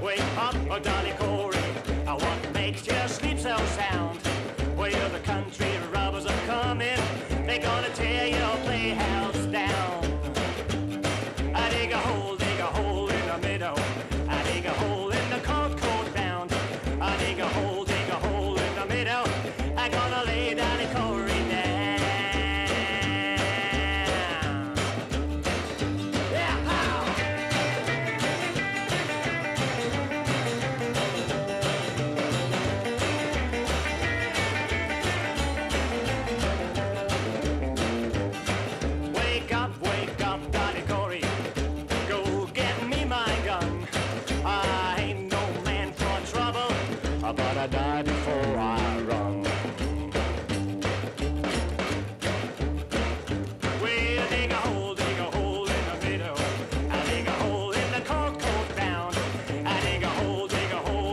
wake up, oh Dolly Corey. What makes you sleep so sound? Well, the country robbers are coming. They're gonna tear your playhouse down. I dig a hole in the middle. I dig a hole in the cold, cold bound. I dig a hole in the middle. I'm gonna lay Dolly Corey down. But I die before I run. Well, dig a hole in the middle. I dig a hole in the cold, cold bound. I dig a hole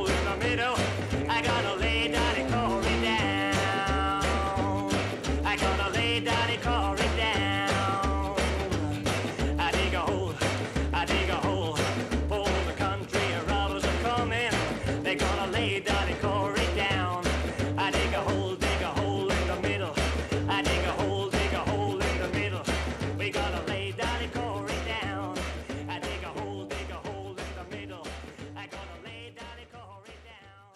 in the middle. I gotta lay Dolly Corey down. I gotta lay Dolly Corey down. I dig a hole, for the country robbers are coming. They're gonna lay Dolly Corey down. I dig a hole in the middle. I dig a hole in the middle. We gotta lay Dolly Corey down. I dig a hole in the middle. I gotta lay Dolly Corey down.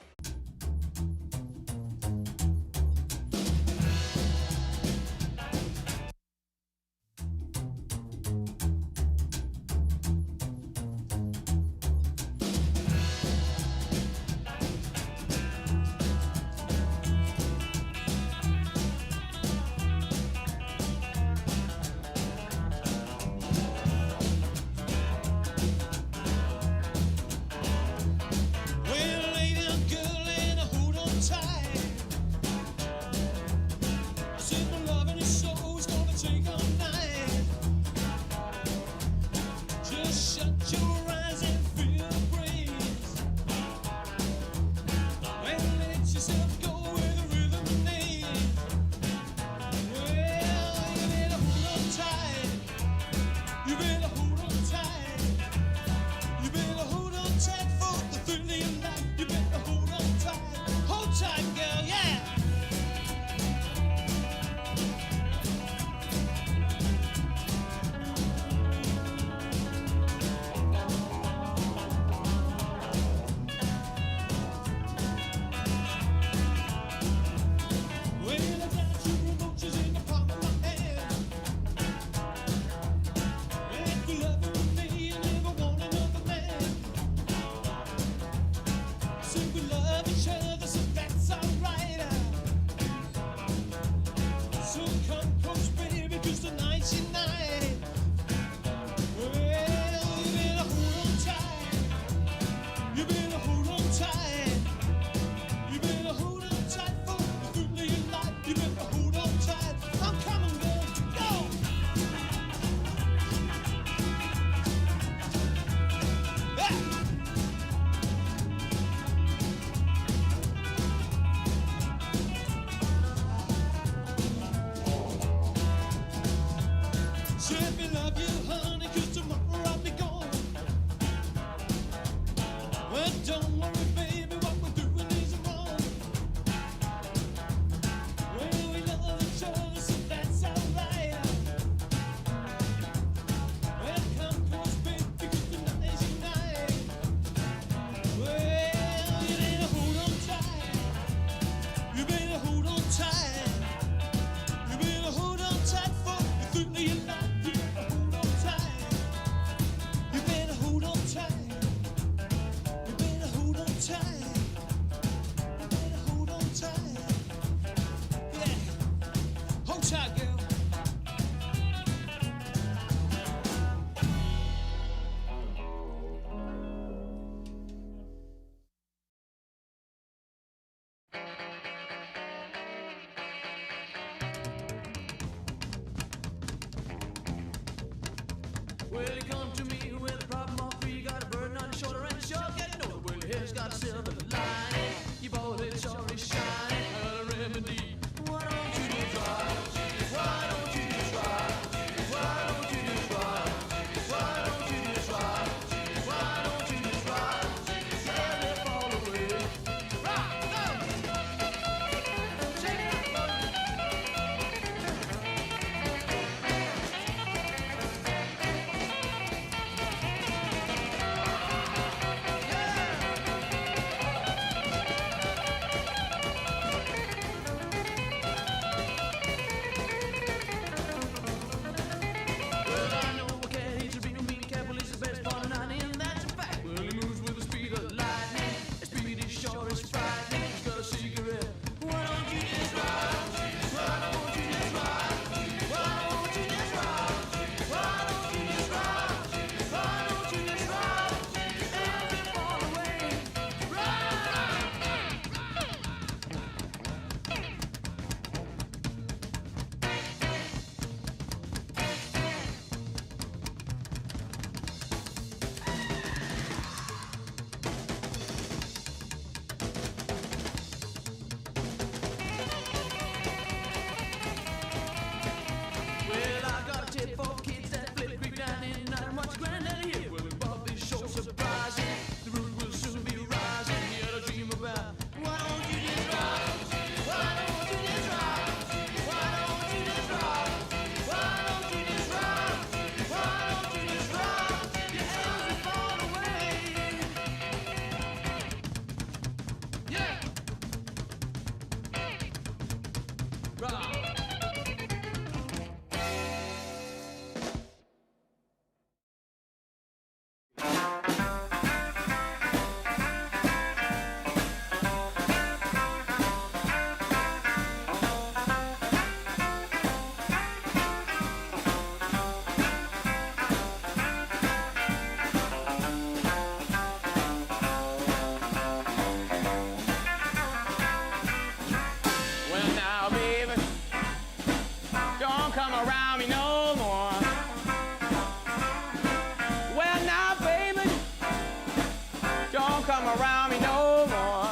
don't come around me no more.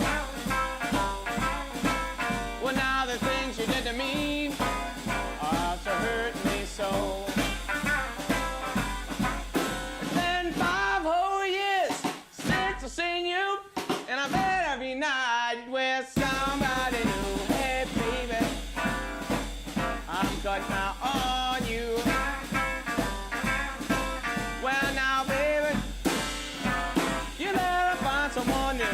Well, now the things you did to me are to hurt me so. It's been 5 whole years since I've seen you, and I bet every night with somebody new. Hey, baby, I'm cut now on you. Well, now, baby, you better find someone new.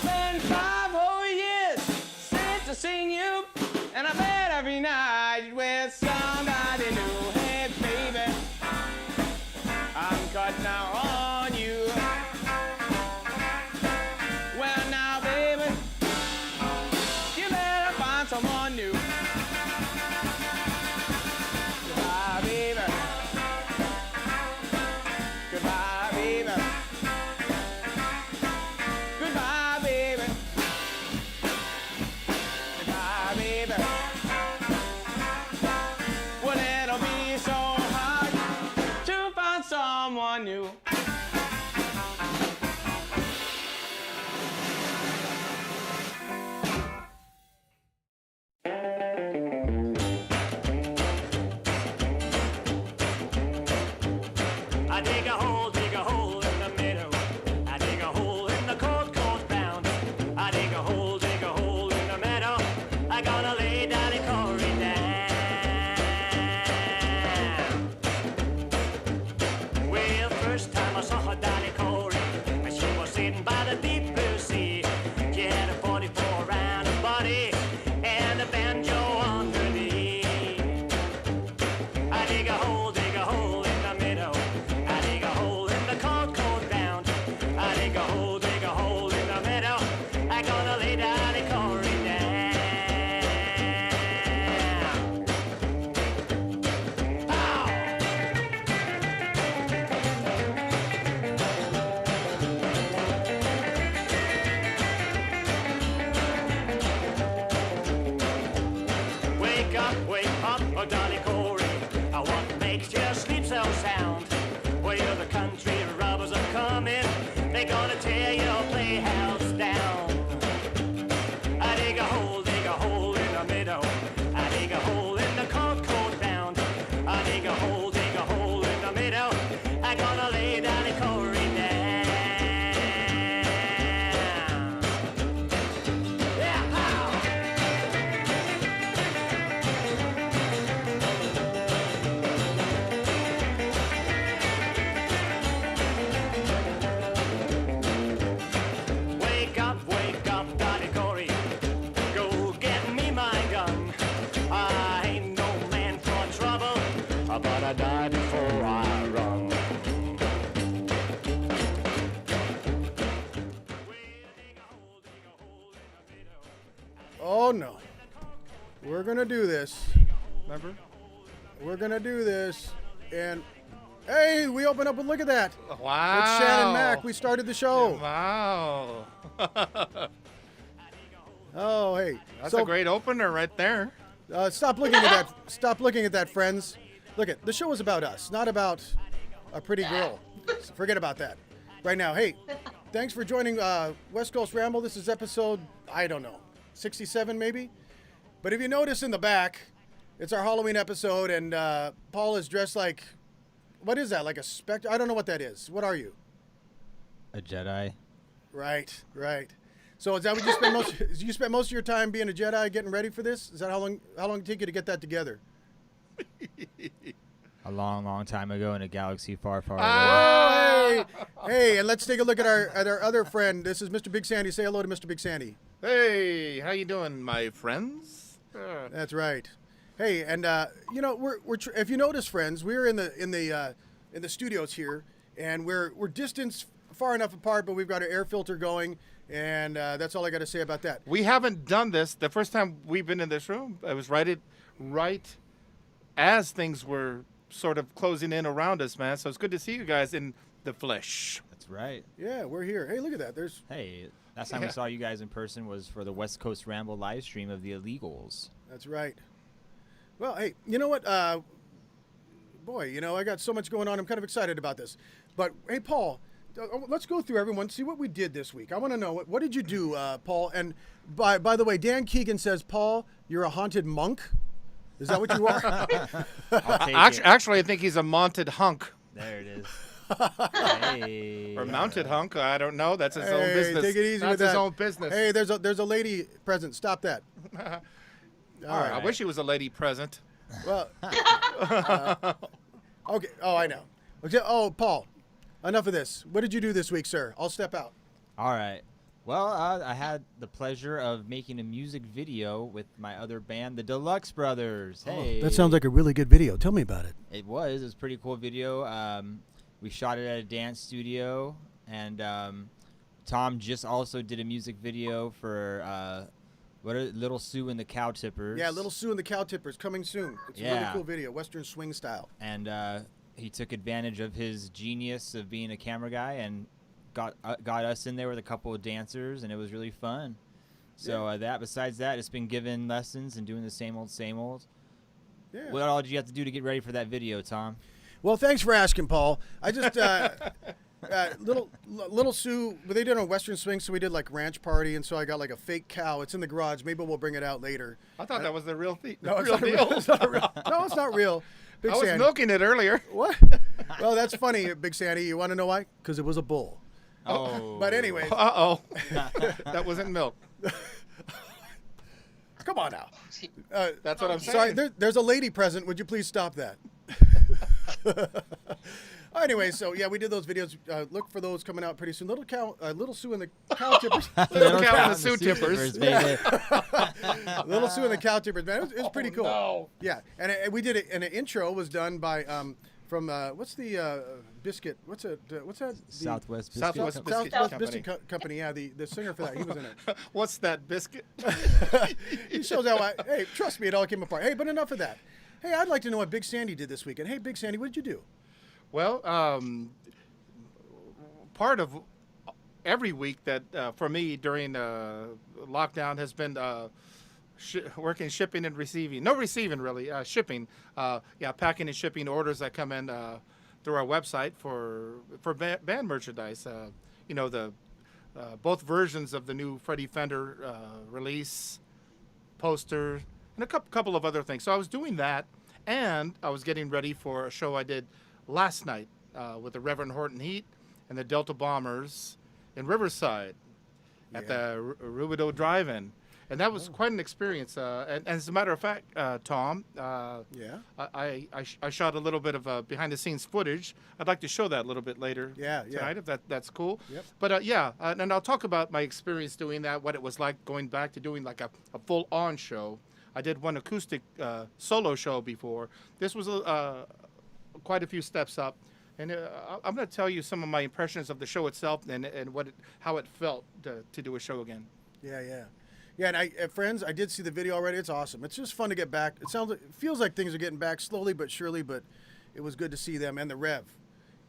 Been 5 whole years since I've seen you, and I bet every night with somebody new. Hey, baby, I'm cut now on you. Well, now, baby, you better find someone new. Goodbye, baby. Goodbye, baby. Goodbye, baby. Goodbye, baby. Well, it'll be so hard to find someone new. I dig a hole in the meadow. I dig a hole in the cold, cold ground. I dig a hole in the meadow. I gonna lay Dolly Corey down. Well, first time I saw her Dolly Corey, she was sitting by the deep blue sea. She had a 44 round body and a banjo on her knee. I dig a hole in the meadow. I dig a hole in the cold, cold ground. I dig a hole in the meadow. I gonna lay Dolly Corey down. Pow! Wake up, oh Dolly Corey. What makes you sleep so sound? Well, the country robbers are coming. They're gonna tear your playhouse down. I dig a hole in the meadow. I dig a hole in the cold, cold ground. I dig a hole in the meadow. I gonna lay Dolly Corey down. Yeah, pow! Wake up, Dolly Corey. Go get me my gun. I ain't no man for trouble, but I die before I run. Oh no. We're gonna do this. Remember? We're gonna do this. And hey, we open up with look at that. Wow. It's Shannon Mac. We started the show. Wow. Oh hey. That's a great opener right there. Stop looking at that. Stop looking at that, friends. Look at the show is about us, not about a pretty girl. So forget about that. Right now, hey, thanks for joining West Coast Ramble. This is episode, I don't know, 67 maybe. But if you notice in the back, it's our Halloween episode, and Paul is dressed like, what is that? Like a specter? I don't know what that is. What are you? A Jedi. Right. So is that what you spend most? You spent most of your time being a Jedi, getting ready for this? Is that how long did it take you to get that together? A long, long time ago in a galaxy far, far away. Oh, hey, Hey, and let's take a look at our other friend. This is Mr. Big Sandy. Say hello to Mr. Big Sandy. Hey, how you doing, my friends? That's right. Hey, and we're if you notice, friends, we're in the studios here, and we're distanced far enough apart, but we've got our air filter going, and that's all I got to say about that. We haven't done this. The first time we've been in this room, it was right as things were sort of closing in around us, man. So it's good to see you guys in the flesh. That's right. Yeah, we're here. Hey, look at that. There's. Hey, last time we saw you guys in person was for the West Coast Ramble live stream of the Illegals. That's right. Well, hey, you know what? Boy, I got so much going on. I'm kind of excited about this. But hey, Paul, let's go through everyone, see what we did this week. I want to know what did you do, Paul? And by the way, Dan Keegan says, Paul, you're a haunted monk. Is that what you are? Actually, I think he's a mounted hunk. There it is. Hey. Or mounted hunk. I don't know. That's his own Hey, business. take it easy That's with that. his own business. Hey, there's a lady present. Stop that. All right. I wish he was a lady present. Well, okay. Oh, I know. Okay. Oh, Paul, enough of this. What did you do this week, sir? I'll step out. All right. Well, I had the pleasure of making a music video with my other band, the Deluxe Brothers. Hey. That sounds like a really good video. Tell me about it. It was a pretty cool video. We shot it at a dance studio, and Tom just also did a music video for Little Sue and the Cow Tippers. Yeah, Little Sue and the Cow Tippers coming soon. It's a really cool video, Western swing style. And he took advantage of his genius of being a camera guy and got us in there with a couple of dancers, and it was really fun. So besides that, it's been giving lessons and doing the same old. Yeah. What all did you have to do to get ready for that video, Tom? Well, thanks for asking, Paul. I just Little Sue, but they did a Western swing, so we did like ranch party, and so I got like a fake cow. It's in the garage. Maybe we'll bring it out later. I thought that was the real thing. No, it's not real. It's not real. No, it's not real. Big I was Sandy. milking it earlier. What? Well, that's funny, Big Sandy. You want to know why? Because it was a bull. Oh. But anyways. Uh-oh. That wasn't milk. Come on now. That's what I'm saying. Sorry, there's a lady present. Would you please stop that? Anyway, so yeah, we did those videos. Look for those coming out pretty soon. Little Sue and the Cow Tippers. Little Cow and the Sue Tippers. Baby. Little Sue and the Cow Tippers, man. It was pretty cool. No. Yeah, and we did it. And an intro was done by from what's the biscuit? What's that? The Southwest Biscuit. Southwest Company. Biscuit Southwest Company. Biscuit Company. Yeah, the singer for that. He was in it. What's that biscuit? He shows how hey, trust me, it all came apart. Hey, but enough of that. Hey, I'd like to know what Big Sandy did this weekend. Hey, Big Sandy, what did you do? Well, part of every week that for me during lockdown has been working shipping and receiving. No receiving really, shipping. Packing and shipping orders that come in through our website for band merchandise. The both versions of the new Freddie Fender release, poster, and a couple of other things. So I was doing that, and I was getting ready for a show I did last night with the Reverend Horton Heat and the Delta Bombers in Riverside at the Rubidoux Drive-In. And that was quite an experience. And as a matter of fact, Tom, I shot a little bit of behind-the-scenes footage. I'd like to show that a little bit later tonight, if that's cool. Yep. But and I'll talk about my experience doing that, what it was like going back to doing like a full-on show. I did one acoustic solo show before. This was quite a few steps up. And I'm going to tell you some of my impressions of the show itself and how it felt to do a show again. Yeah, and friends, I did see the video already. It's awesome. It's just fun to get back. It feels like things are getting back slowly but surely, but it was good to see them and the Rev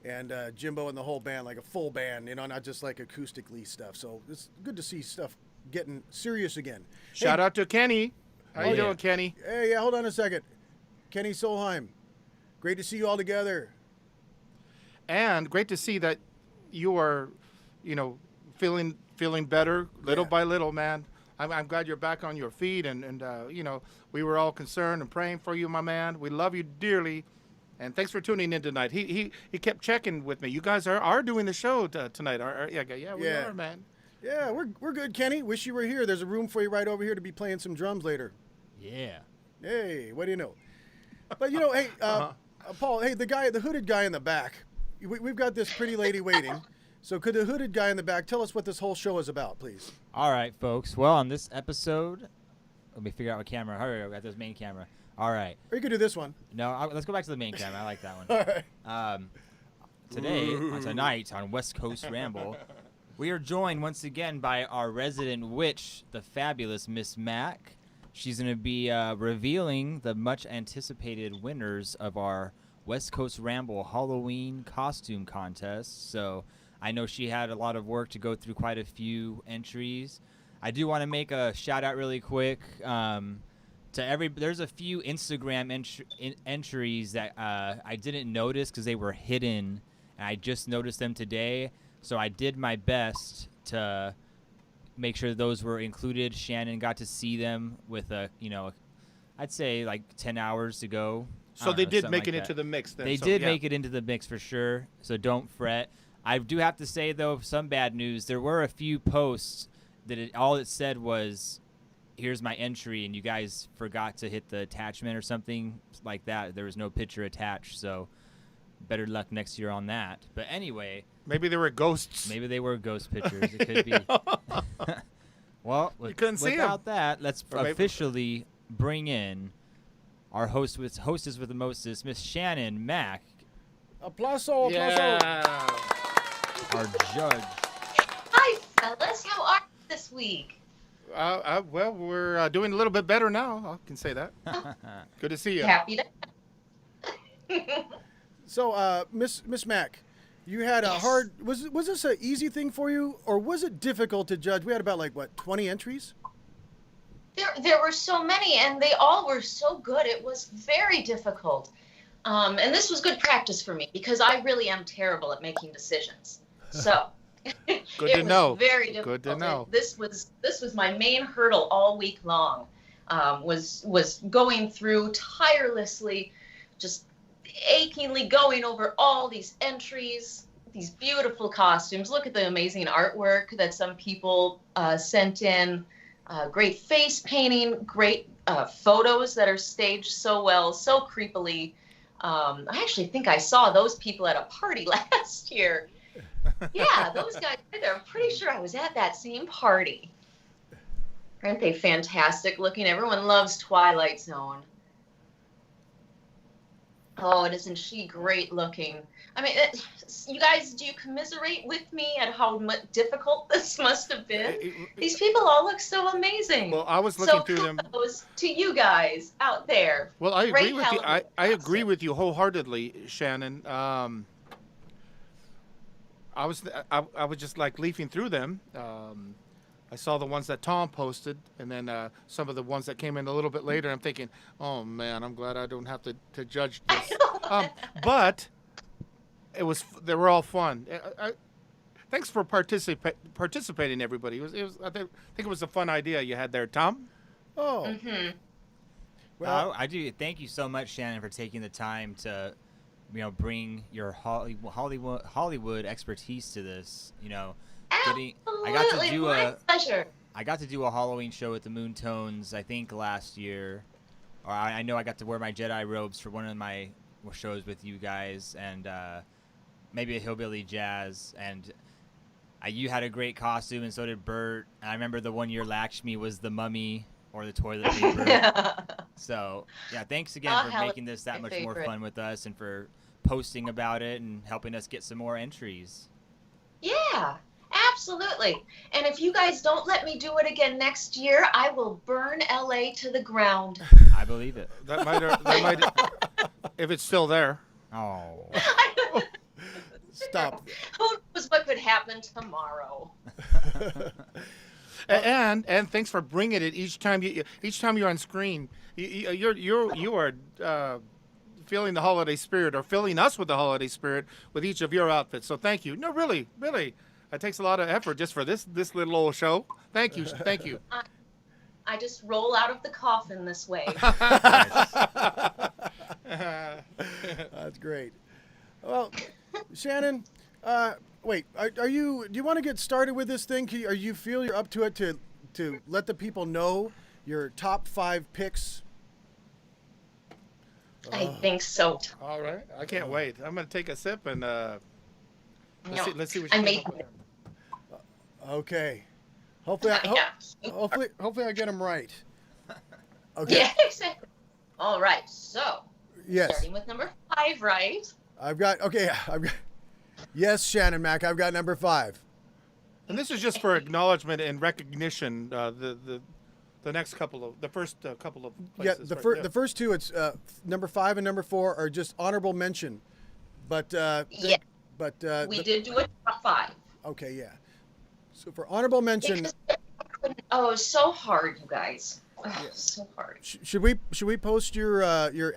and Jimbo and the whole band, like a full band, not just like acoustically stuff. So it's good to see stuff getting serious again. Shout out to Kenny. How you doing, Kenny? Hey, hold on a second. Kenny Solheim. Great to see you all together. And great to see that you are, feeling better little by little, man. I'm glad you're back on your feet, and we were all concerned and praying for you, my man. We love you dearly, and thanks for tuning in tonight. He kept checking with me. You guys are doing the show tonight. We are, man. Yeah, we're good, Kenny. Wish you were here. There's a room for you right over here to be playing some drums later. Yeah. Hey, what do you know? But hey, Paul. Hey, the hooded guy in the back. We've got this pretty lady waiting. So could the hooded guy in the back tell us what this whole show is about, please? All right, folks. Well, on this episode, let me figure out what camera. Hurry, I got this main camera. All right. Or you could do this one. No, let's go back to the main camera. I like that one. All right. Tonight on West Coast Ramble, we are joined once again by our resident witch, the fabulous Miss Mac. She's going to be revealing the much anticipated winners of our West Coast Ramble Halloween costume contest. So I know she had a lot of work to go through quite a few entries. I do want to make a shout out really quick there's a few Instagram entries that I didn't notice because they were hidden, and I just noticed them today. So I did my best to make sure those were included. Shannon got to see them with I'd say like 10 hours to go. So they did make like it that. into the mix then. They so, did yeah. make it into the mix for sure, so don't fret. I do have to say, though, some bad news. There were a few posts that all it said was, here's my entry, and you guys forgot to hit the attachment or something like that. There was no picture attached, so better luck next year on that. But anyway. Maybe they were ghosts. Maybe they were ghost pictures. It could be. Well, you couldn't see without them. that, let's Or officially bring in our hostess with the mostest, Miss Shannon Mac, Applauso, applauso. Yeah. our judge. Hi, fellas. How are you this week? Well, we're doing a little bit better now. I can say that. Good to see you. Happy to. So, Miss Mac, you had a Yes. hard. Was this an easy thing for you, or was it difficult to judge? We had about 20 entries. There were so many, and they all were so good. It was very difficult. And this was good practice for me because I really am terrible at making decisions. So Good it to was know. very difficult. Good to know. This was my main hurdle all week long. Was going through tirelessly, just achingly going over all these entries, these beautiful costumes. Look at the amazing artwork that some people sent in. Great face painting, great photos that are staged so well, so creepily. I actually think I saw those people at a party last year. Yeah, those guys right there. I'm pretty sure I was at that same party. Aren't they fantastic looking? Everyone loves Twilight Zone. Oh, and isn't she great looking? I mean, you guys, do you commiserate with me at how difficult this must have been? These people all look so amazing. Well, I was looking through them. Kudos to you guys out there. Well, I agree Great with you. I Halloween agree with you wholeheartedly, Shannon. I was just like leafing through them. I saw the ones that Tom posted, and then some of the ones that came in a little bit later. I'm thinking, oh man, I'm glad I don't have to judge this. But they were all fun. Thanks for participating, everybody. I think it was a fun idea you had there, Tom. Oh. Mm-hmm. Well, I do thank you so much, Shannon, for taking the time to, bring your Hollywood expertise to this. Absolutely, I got to do my pleasure. I got to do a Halloween show at the Moontones, I think last year, or I know I got to wear my Jedi robes for one of my shows with you guys, and maybe a Hillbilly Jazz, and you had a great costume, and so did Bert. And I remember the one year Lakshmi was the mummy or the toilet paper. So yeah, thanks again for making this that much more fun with us, and for posting about it and helping us get some more entries. Yeah, absolutely. And if you guys don't let me do it again next year, I will burn LA to the ground. I believe it. That might, if it's still there. Oh. stop. Who knows what could happen tomorrow? And thanks for bringing it each time you're on screen. You are feeling the holiday spirit, or filling us with the holiday spirit with each of your outfits. So thank you. No, really, it takes a lot of effort just for this little old show. Thank you. I just roll out of the coffin this way. That's great. Well, Shannon, wait, do you want to get started with this thing? Are you feel you're up to it to let the people know your top 5 picks? I think so. All right, I can't wait. I'm gonna take a sip and Let's see what I you made think. Okay. Hopefully, Yeah. hopefully I get them right. Okay. Yeah, exactly. All right, so Yes. starting with number 5, right? I've got. Yes, Shannon Mac. I've got number 5. And this is just for acknowledgement and recognition. The next couple of the first couple of places. The first two, it's number 5 and number 4 are just honorable mention. But Yeah. But We did do a top 5. Okay, yeah. So for honorable mention, Oh, it's so hard, you guys. Oh, so hard. should we post your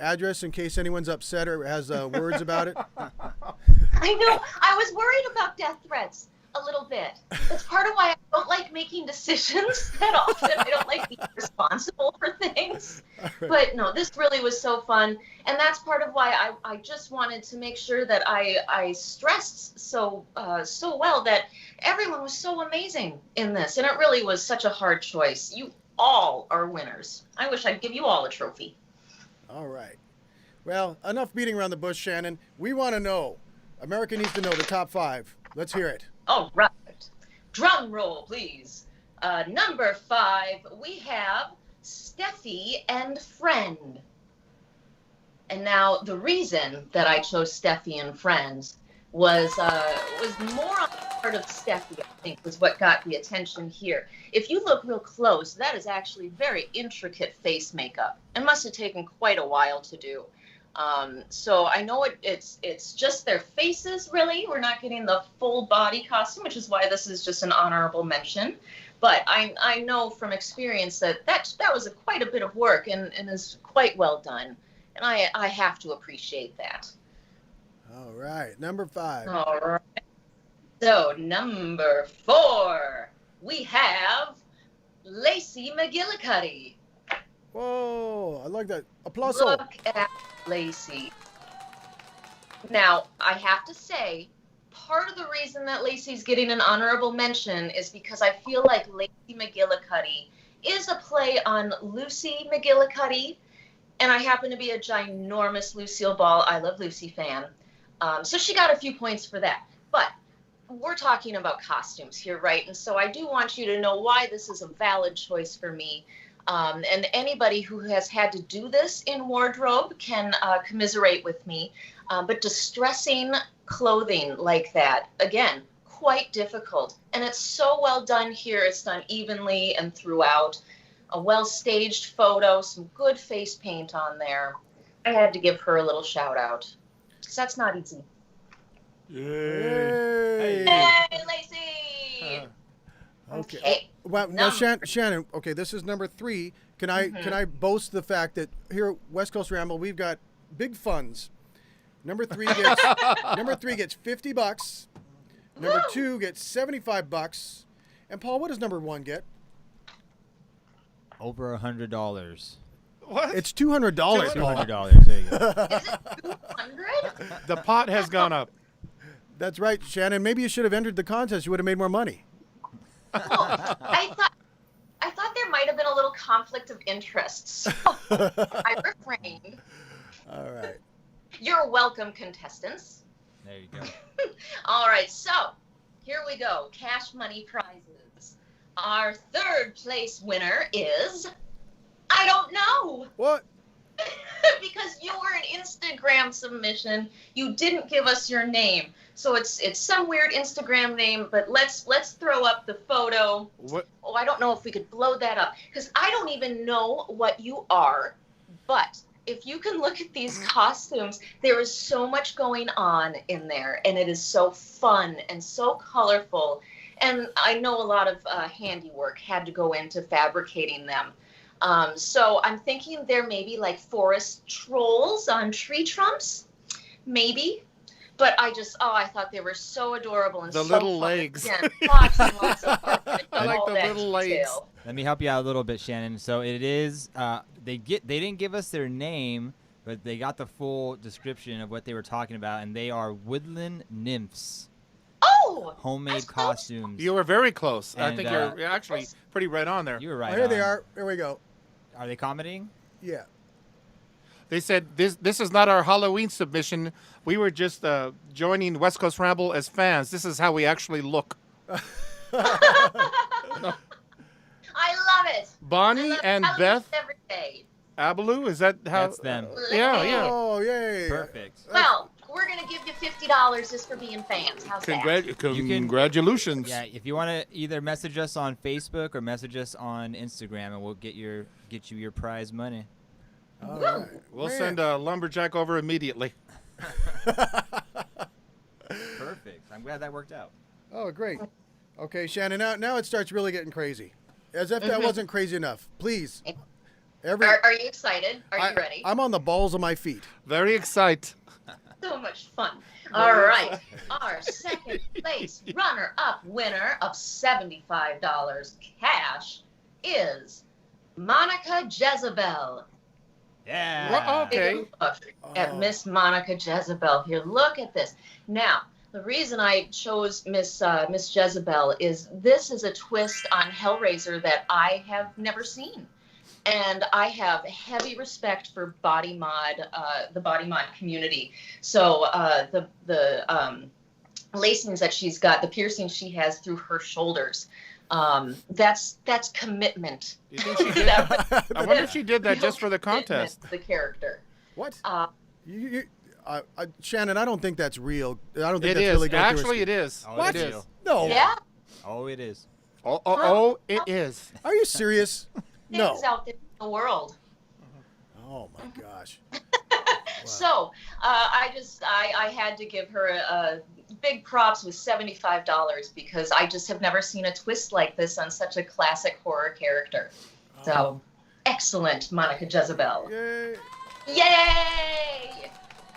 address in case anyone's upset or has words about it? I know. I was worried about death threats a little bit. That's part of why I don't like making decisions that often. I don't like being responsible for things. Right. But no, this really was so fun. And that's part of why I just wanted to make sure that I stressed so well that everyone was so amazing in this. And it really was such a hard choice. You all are winners. I wish I'd give you all a trophy. All right. Well, enough beating around the bush, Shannon. We want to know. America needs to know the top 5. Let's hear it. All right. Drum roll, please. Number 5, we have Steffi and Friend. And now the reason that I chose Steffi and Friends was more on the part of Steffi, I think, was what got the attention here. If you look real close, that is actually very intricate face makeup. It must have taken quite a while to do. So I know it's just their faces, really. We're not getting the full body costume, which is why this is just an honorable mention. But I know from experience that was quite a bit of work and is quite well done. And I have to appreciate that. All right. Number 5. All right. So number 4, we have Lacey McGillicuddy. Whoa, I like that. Applause. Look at Lacey. Now, I have to say, part of the reason that Lacey's getting an honorable mention is because I feel like Lacey McGillicuddy is a play on Lucy McGillicuddy, and I happen to be a ginormous Lucille Ball, I Love Lucy fan. So she got a few points for that. But we're talking about costumes here, right? And so I do want you to know why this is a valid choice for me. And anybody who has had to do this in wardrobe can commiserate with me. But distressing clothing like that, again, quite difficult. And it's so well done here. It's done evenly and throughout. A well-staged photo, some good face paint on there. I had to give her a little shout out. Because that's not easy. Yay. Hey, Lacey! Okay. Well, now Shannon. Okay, this is number 3. Can I boast the fact that here at West Coast Ramble we've got big funds. Number 3 gets $50. Number 2 gets $75. And Paul, what does number 1 get? Over $100. What? It's $200. Paul. $200. There you go. Is it 200? The pot has gone up. That's right, Shannon. Maybe you should have entered the contest. You would have made more money. Well, I thought there might have been a little conflict of interest, so I refrained. All right. You're welcome, contestants. There you go. All right, so here we go. Cash money prizes. Our 3rd place winner is, I don't know. What? Because you were an Instagram submission. You didn't give us your name. So it's some weird Instagram name, but let's throw up the photo. What? Oh, I don't know if we could blow that up because I don't even know what you are. But if you can look at these costumes, there is so much going on in there, and it is so fun and so colorful. And I know a lot of handiwork had to go into fabricating them. So I'm thinking there may be like forest trolls on tree trunks, maybe. But I thought they were so adorable and The so little fun. legs. Again, lots and lots of fun. I like All the that little legs. detail. Let me help you out a little bit, Shannon. So it is they didn't give us their name, but they got the full description of what they were talking about, and they are woodland nymphs. Oh! Homemade that's close. costumes. You were very close. I And, think you're actually pretty right on there. You were right. Oh, here they on. are. Here we go. Are they commenting? Yeah. They said this is not our Halloween submission. We were just joining West Coast Ramble as fans. This is how we actually look. I love it. Bonnie and Halloween Beth every day. Abaloo, is that how? That's them. Yeah. Oh, yay. Perfect. Well, we're gonna give you $50 just for being fans. How's that? Congratulations. Yeah, if you want to either message us on Facebook or message us on Instagram, and we'll get you your prize money. All right. We'll Man. send a lumberjack over immediately. Perfect. I'm glad that worked out. Oh, great. Okay, Shannon, now it starts really getting crazy. As if that wasn't crazy enough. Please. Are you excited? Are you ready? I'm on the balls of my feet. Very excited. So much fun. All right. Our second place runner-up winner of $75 cash is Monica Jezebel. Yeah. Okay. Take a look at Miss Monica Jezebel here. Look at this. Now, the reason I chose Miss Jezebel is this is a twist on Hellraiser that I have never seen. And I have heavy respect for body mod, the body mod community. So the lacings that she's got, the piercings she has through her shoulders, that's commitment. You think she did? I wonder if she did that just for the contest. The character. What? Shannon, I don't think that's real. I don't think It that's is. really going through her Actually, skin. it is. Oh, What? it is. No. Yeah. Oh, it is. Oh, it is. Are you serious? No. Things out there in the world. Oh my gosh. So I had to give her a big props with $75 because I just have never seen a twist like this on such a classic horror character. So excellent, Monica Jezebel. Yay. Yay!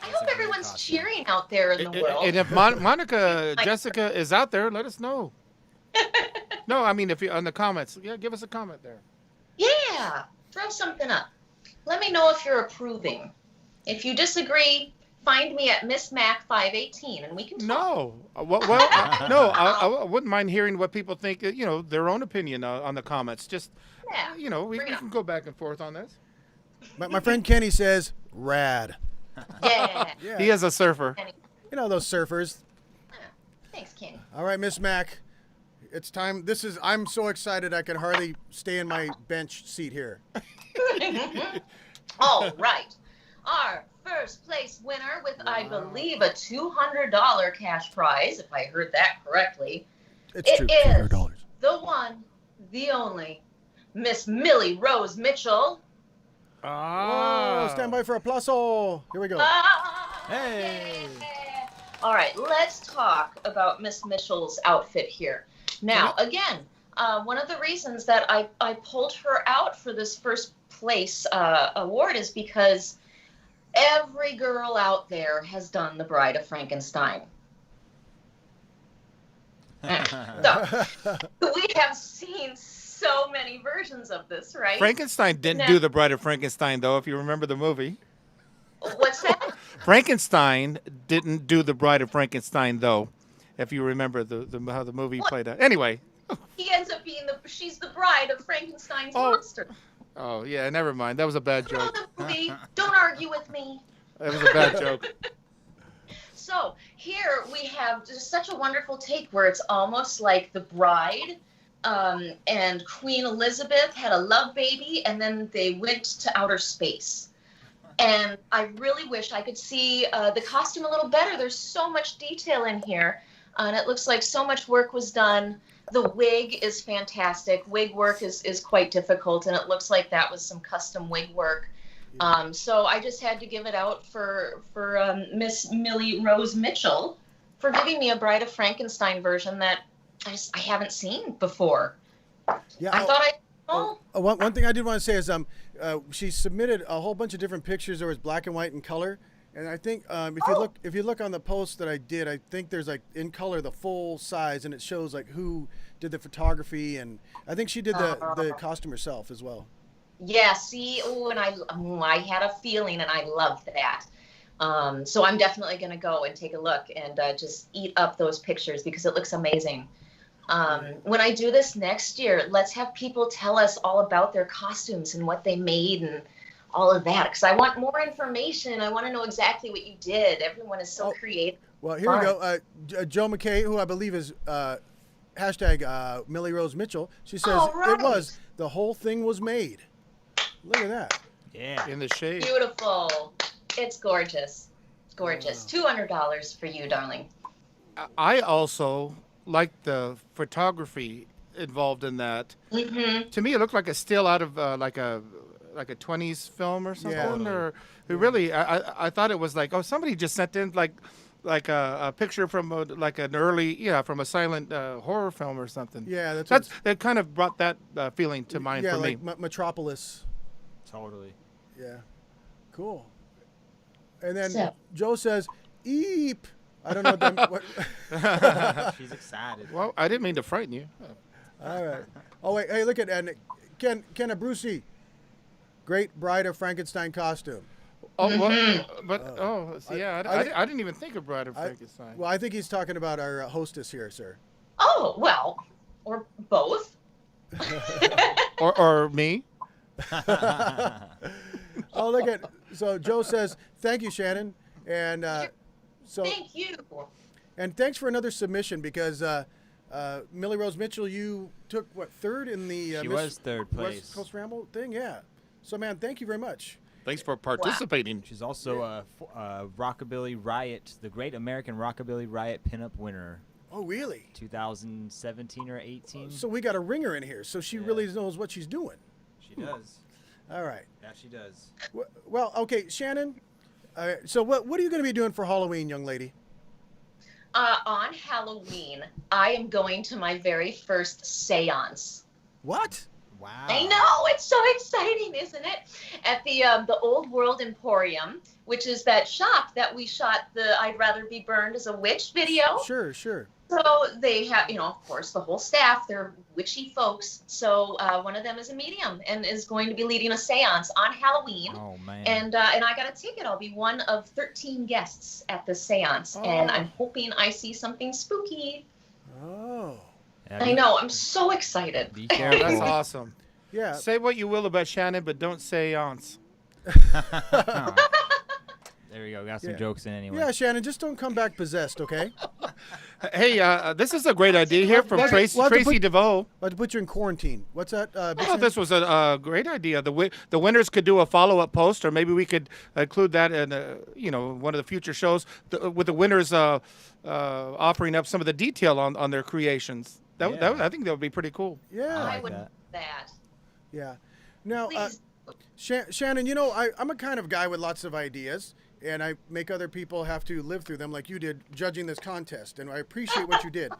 I hope a great everyone's costume. cheering out there in the world. And if Monica Jessica is out there, let us know. No, I mean if you on the comments, yeah, give us a comment there. Yeah, throw something up. Let me know if you're approving. If you disagree, find me at Miss Mac 518 and we can talk. No, I wouldn't mind hearing what people think. You know, their own opinion on the comments. Just Yeah. we can go back and forth on this. My friend Kenny says, rad. Yeah. Yeah. He is a surfer. You know those surfers. Thanks, Kenny. All right, Miss Mac. It's time. I'm so excited I can hardly stay in my bench seat here. All right. Our first place winner with, I believe, a $200 cash prize, if I heard that correctly. It's true. It is $200. the one, the only, Miss Millie Rose Mitchell. Oh, stand by for aplauso. Here we go. Hey. Yeah. All right, let's talk about Miss Mitchell's outfit here. Now, again, one of the reasons that I pulled her out for this first place award is because every girl out there has done The Bride of Frankenstein. So, we have seen so many versions of this, right? Frankenstein didn't do The Bride of Frankenstein, though, if you remember the movie. What's that? Frankenstein didn't do The Bride of Frankenstein, though, if you remember how the movie played out. Anyway. He ends up being she's the bride of Frankenstein's monster. Oh, yeah, never mind. That was a bad You know joke. the movie. Don't argue with me. That was a bad joke. So here we have just such a wonderful take where it's almost like the bride and Queen Elizabeth had a love baby and then they went to outer space. And I really wish I could see the costume a little better. There's so much detail in here, and it looks like so much work was done. The wig is fantastic. Wig work is quite difficult, and it looks like that was some custom wig work. So I just had to give it out for Miss Millie Rose Mitchell for giving me a Bride of Frankenstein version that I haven't seen before. Yeah. I thought One thing I did want to say is she submitted a whole bunch of different pictures. There was black and white and color, and I think if you look on the post that I did, I think there's like in color the full size, and it shows like who did the photography, and I think she did the costume herself as well. Yeah, see, and I had a feeling, and I loved that. So I'm definitely going to go and take a look and just eat up those pictures because it looks amazing. When I do this next year, let's have people tell us all about their costumes and what they made and all of that because I want more information. I want to know exactly what you did. Everyone is so creative. Well, here we go. Joe McKay, who I believe is hashtag Millie Rose Mitchell, she says right. it was. The whole thing was made. Look at that. Yeah. In the shade. Beautiful. It's gorgeous. It's gorgeous. $200 for you, darling. I also like the photography involved in that. Mm-hmm. To me, it looked like a still out of like a 20s film or something. Yeah. Or really, I thought it was like, oh, somebody just sent in like a picture from like an early from a silent horror film or something. Yeah, that kind of brought that feeling to mind for me. Like Metropolis. Totally. Yeah, cool. And then So- Joe says, "Eep." I don't know what. She's excited. Well, I didn't mean to frighten you. All right. Oh wait, hey, look at and Ken Abruzzi, great Bride of Frankenstein costume. Oh, Mm-hmm. but see, yeah, I didn't even think of Bride of Frankenstein. Well, I think he's talking about our hostess here, sir. Oh, well, or both. or me. Oh, look at so Joe says, "Thank you, Shannon," and so Thank you. and thanks for another submission because Millie Rose Mitchell, you took what third in the She Miss was third place. West Coast Ramble thing, yeah. So man, thank you very much. Thanks for participating. She's also a Rockabilly Riot, the Great American Rockabilly Riot pinup winner, Oh, really? 2017 or 18. So we got a ringer in here, so she really knows what she's doing. She does. All right. Yeah, she does. Well, okay, Shannon. So what are you going to be doing for Halloween, young lady? On Halloween, I am going to my very first seance. What? Wow. I know, it's so exciting, isn't it? At the Old World Emporium, which is that shop that we shot the I'd Rather Be Burned as a Witch video. Sure, sure. So they have, of course, the whole staff, they're witchy folks. So one of them is a medium and is going to be leading a seance on Halloween. Oh, man. And I got a ticket. I'll be one of 13 guests at the seance. And I'm hoping I see something spooky. Oh. Yeah, I know. I'm so excited. Be Yeah, careful. that's awesome. Yeah. Say what you will about Shannon, but don't say aunts. There we go. Got some Yeah. jokes in anyway. Yeah, Shannon, just don't come back possessed, okay? Hey, this is a great idea here from Well, Tracy well, to Tracy put- DeVoe. I'll have to put you in quarantine. What's that? I thought this was a great idea. The winners could do a follow-up post, or maybe we could include that in one of the future shows with the winners offering up some of the detail on their creations. I think that would be pretty cool. Yeah. I I like would that. that. Yeah. Now, Please. Shannon, I'm a kind of guy with lots of ideas, and I make other people have to live through them like you did judging this contest, and I appreciate what you did.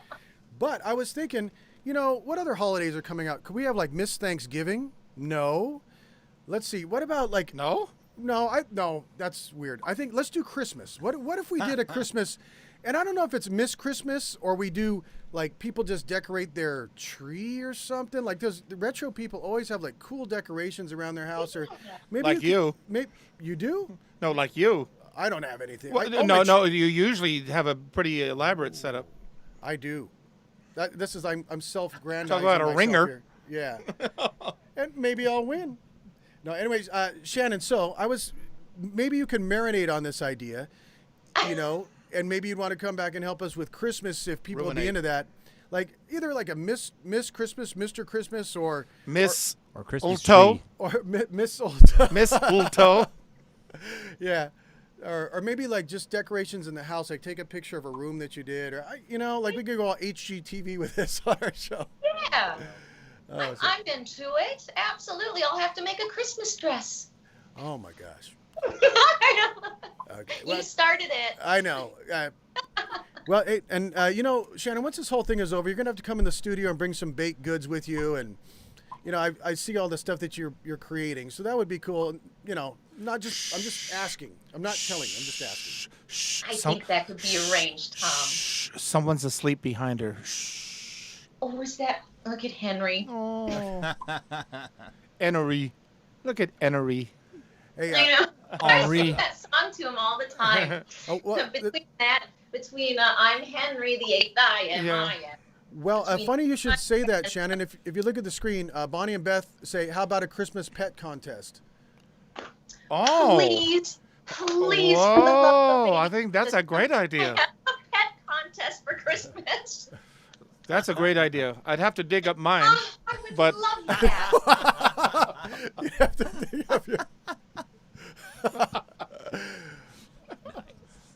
But I was thinking, what other holidays are coming out? Could we have like Miss Thanksgiving? No. Let's see. What about like No? No, that's weird. I think let's do Christmas. What if we did a Christmas? And I don't know if it's Miss Christmas or we do like people just decorate their tree or something. Like the retro people always have like cool decorations around their house, or maybe Like you. Maybe you do. No, like you. I don't have anything. Well, my no. You usually have a pretty elaborate setup. I do. I'm self-grandizing. Talk about a myself ringer. here. Yeah. And maybe I'll win. No, anyways, Shannon. So maybe you can marinate on this idea, and maybe you'd want to come back and help us with Christmas if people would be Ruinate. into that. Like either like a Miss Christmas, Mr. Christmas, or Miss Or Christmas Ulto. tree. or Miss Old. Miss Ulto. Yeah. Or maybe like just decorations in the house, like take a picture of a room that you did, or like we could go all HGTV with this on our show. Yeah. Oh, I'm into it. Absolutely. I'll have to make a Christmas dress. oh my gosh. I know. Okay. You Well, started it. I know. Well, hey, and Shannon, once this whole thing is over, you're gonna have to come in the studio and bring some baked goods with you, and I see all the stuff that you're creating, so that would be cool. I'm just asking. I'm not telling. I'm just asking. Shh. I think that could be arranged, Tom. Shh. Someone's asleep behind her. Shh. Oh, is that? Look at Henry. Oh. Enery. Look at Enery. Hey, I know. I Henri. sing that song to him all the time. Between I'm Henry the Eighth, I am. Yeah. I am. well, funny you should say that, Shannon. If you look at the screen, Bonnie and Beth say, "How about a Christmas pet contest?" Oh. Please, for the love of Whoa, the I baby, think that's a great idea. have a pet contest for Christmas. That's a great idea. I'd have to dig up mine. Oh, I would But- love that. You have to think of your.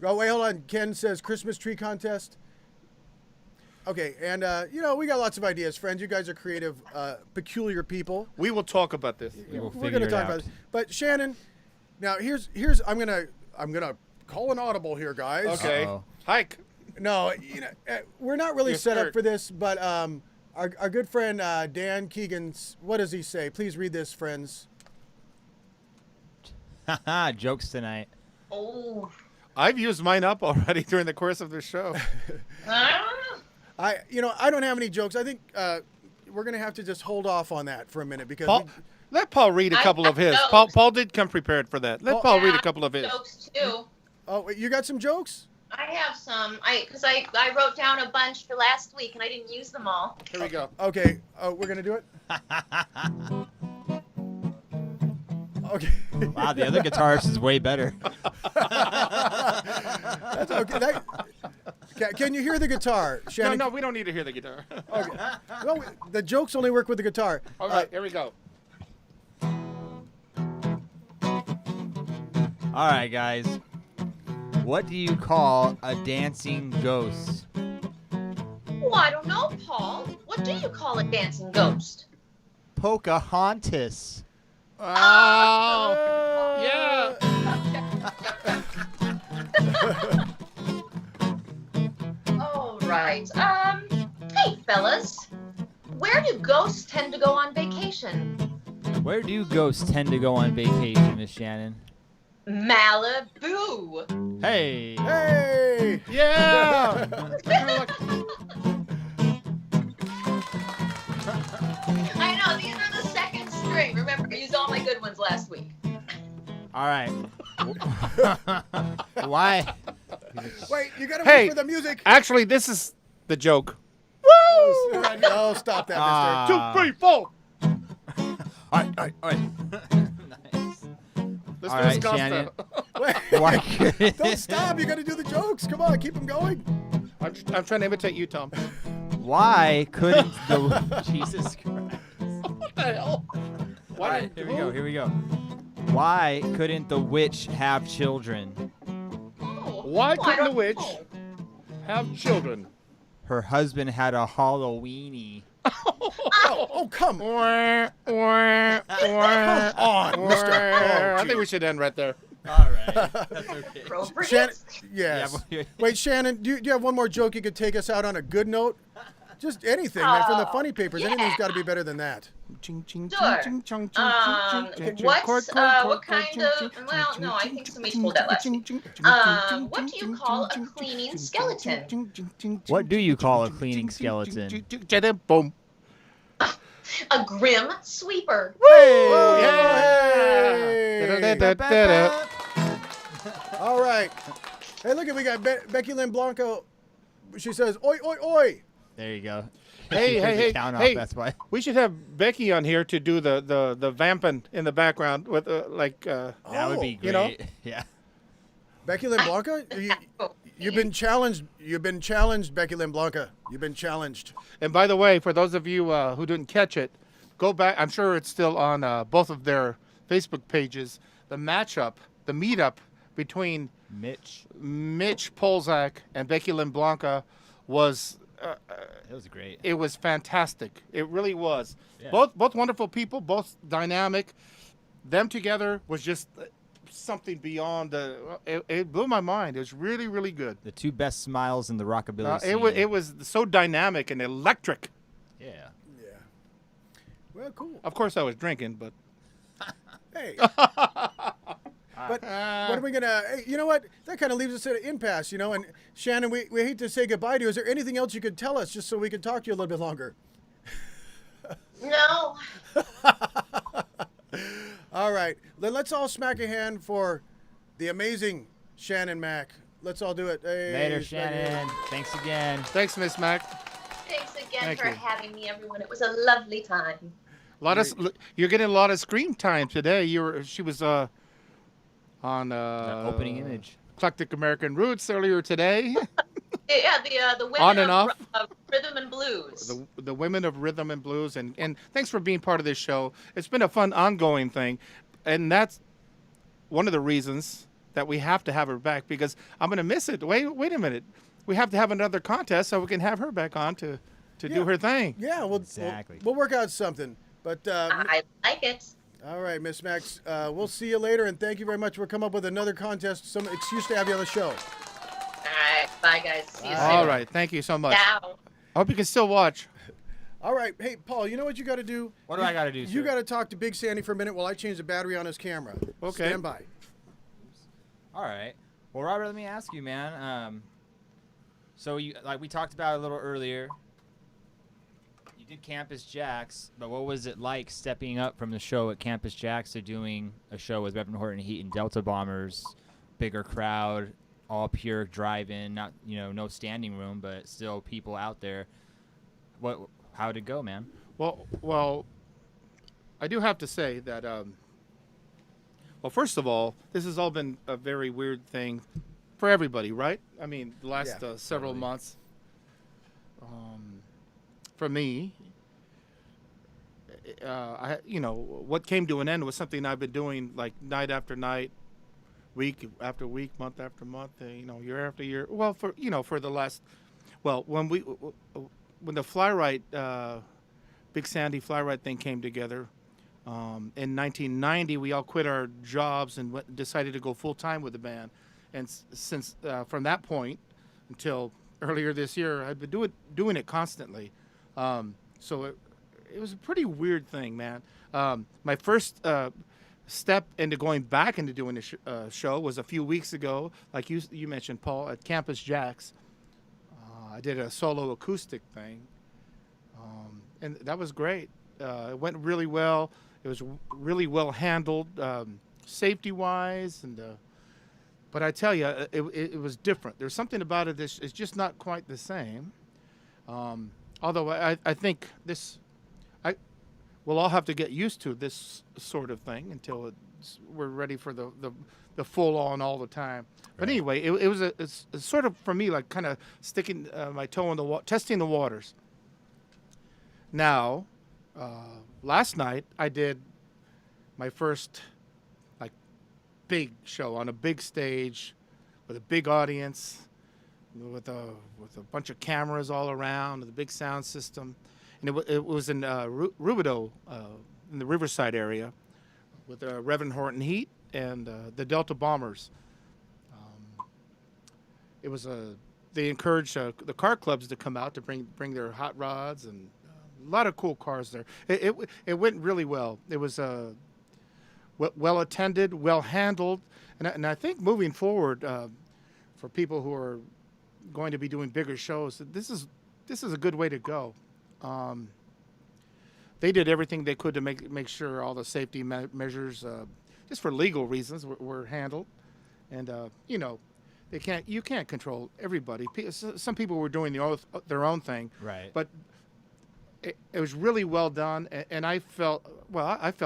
Oh, wait, hold on. Ken says Christmas tree contest. Okay, and we got lots of ideas, friends. You guys are creative, peculiar people. We will talk about this. We will We're figure gonna it talk out. about this. But Shannon, now here's I'm gonna call an audible here, guys. Okay. Uh-oh. Hike. No, we're not really You're set up scared. for this, but our good friend Dan Keegan's, what does he say? Please read this, friends. Haha, jokes tonight. Oh. I've used mine up already during the course of the show. Ah. I don't have any jokes. I think we're gonna have to just hold off on that for a minute because Let Paul read a I couple of have his. jokes. Paul did come prepared for that. Let Oh, Paul read Yeah, a couple of his. Jokes too. oh, wait, you got some jokes? I have some. Because I wrote down a bunch for last week and I didn't use them all. Here we go. Okay, we're gonna do it. Okay. Wow, the other guitarist is way better. That's okay. Can you hear the guitar, No, Shannon? no, we don't need to hear the guitar. Okay. Well, the jokes only work with the guitar. All right, here we go. All right, guys. What do you call a dancing ghost? Oh, I don't know, Paul. What do you call a dancing ghost? Pocahontas. Oh, yeah. All right. Hey, fellas. Where do ghosts tend to go on vacation? Where do ghosts tend to go on vacation, Miss Shannon? Malibu. Hey. Hey! Yeah. I know, these are the second string. Remember, I used all my good ones last week. All right. Why? Wait, you gotta Hey. wait for the music. Actually, this is the joke. Oh, stop that, Ah. 2, 3, 4. All right. Nice. Let's All do right, Scottsdale. Shannon. mister. Why Wait. couldn't- Don't stop. You gotta do the jokes. Come on, keep them going. I'm trying to imitate you, Tom. Why couldn't the Jesus Christ? What the hell? All right, here we go. Why couldn't the witch have children? Oh, Why I couldn't the don't witch know. have children? Her husband had a Halloweenie. Oh, come on, Come mister. Oh, I think we should end right there. All right. That's okay. Appropriate. Shannon, yes. Yeah, Wait, Shannon, do you have one more joke you could take us out on a good note? Just anything, man, from the Oh, funny papers. yeah. Anything's got to be better than that. Sure. What kind of, well, no, I think somebody told that last week. What do you call a cleaning skeleton? What do you call a cleaning skeleton? Boom. A grim sweeper. Oh, Yeah. hey. All right. Hey, look at we got Becky Lynn Blanco. She says, "Oi, oi, oi." There you go. Hey, She heard hey, the hey, count off, hey. That's why. We should have Becky on here to do the vamping in the background with That would be great. you know? Yeah. Becky Lynn Blanca, you've been challenged. You've been challenged, Becky Lynn Blanca. You've been challenged. And by the way, for those of you who didn't catch it, go back. I'm sure it's still on both of their Facebook pages. The matchup, the meetup between Mitch. Mitch Polzak and Becky Lynn Blanca was It was great. it was fantastic. It really was. Yeah. Both wonderful people, both dynamic. Them together was just something beyond the. It blew my mind. It was really, really good. The two best smiles in the rockabilly scene. It was so dynamic and electric. Yeah. Yeah. Well, cool. Of course, I was drinking, but Hey. But what are we gonna? Hey, you know what? That kind of leaves us at an impasse, you know. And Shannon, we hate to say goodbye to you. Is there anything else you could tell us, just so we can talk to you a little bit longer? No. All right. Then let's all smack a hand for the amazing Shannon Mac. Let's all do it. Hey, Later, smack a hand. Shannon. Thanks again. thanks, Miss Mac. Thanks again Thank for you. having me, everyone. It was a lovely time. You're getting a lot of screen time today. She was on opening image. Eclectic American Roots earlier today. Yeah, the women On and of, off. of rhythm and blues. The women of rhythm and blues, and thanks for being part of this show. It's been a fun ongoing thing, and that's one of the reasons that we have to have her back, because I'm going to miss it. Wait a minute. We have to have another contest so we can have her back on to do her thing. Yeah, Exactly. we'll work out something. But I like it. all right, Miss Max, we'll see you later, and thank you very much for coming up with another contest, some excuse to have you on the show. All right, bye guys. See you soon. All right, thank you so much. Ciao. I hope you can still watch. All right, hey Paul, you know what you got to do? What do I gotta do, You sir? got to talk to Big Sandy for a minute while I change the battery on his camera. Okay. Stand by. All right. Well, Robert, let me ask you, man. So you like we talked about a little earlier. You did Campus Jacks, but what was it like stepping up from the show at Campus Jacks to doing a show with Reverend Horton Heat and Delta Bombers, bigger crowd, all pure drive-in, not no standing room, but still people out there. How'd it go, man? Well, I do have to say that. Well, first of all, this has all been a very weird thing for everybody, right? I mean, the last Yeah, several totally. months. For me, what came to an end was something I've been doing like night after night, week after week, month after month, year after year. Well, for the last, when the Fly-Rite, Big Sandy Fly-Rite thing came together, in 1990, we all quit our jobs and decided to go full time with the band. And since from that point until earlier this year, I've been doing it constantly. So it was a pretty weird thing, man. My first step into going back into doing a show was a few weeks ago, like you mentioned, Paul, at Campus Jacks. I did a solo acoustic thing, and that was great. It went really well. It was really well handled, safety-wise, but I tell you, it was different. There's something about it that's it's just not quite the same. Although I think we'll all have to get used to this sort of thing until we're ready for the full on all the time. But anyway, it's sort of for me like kind of sticking my toe in the water, testing the waters. Now, last night I did my first like big show on a big stage with a big audience, with a bunch of cameras all around, with a big sound system, and it was in Rubidoux, in the Riverside area, with Reverend Horton Heat and the Delta Bombers. It was they encouraged the car clubs to come out to bring their hot rods, and a lot of cool cars there. It went really well. It was well attended, well handled, and I think moving forward, for people who are going to be doing bigger shows, this is a good way to go. They did everything they could to make sure all the safety measures, just for legal reasons, were handled, and you can't control everybody. Some people were doing their own thing, Right. but it was really well done, and I felt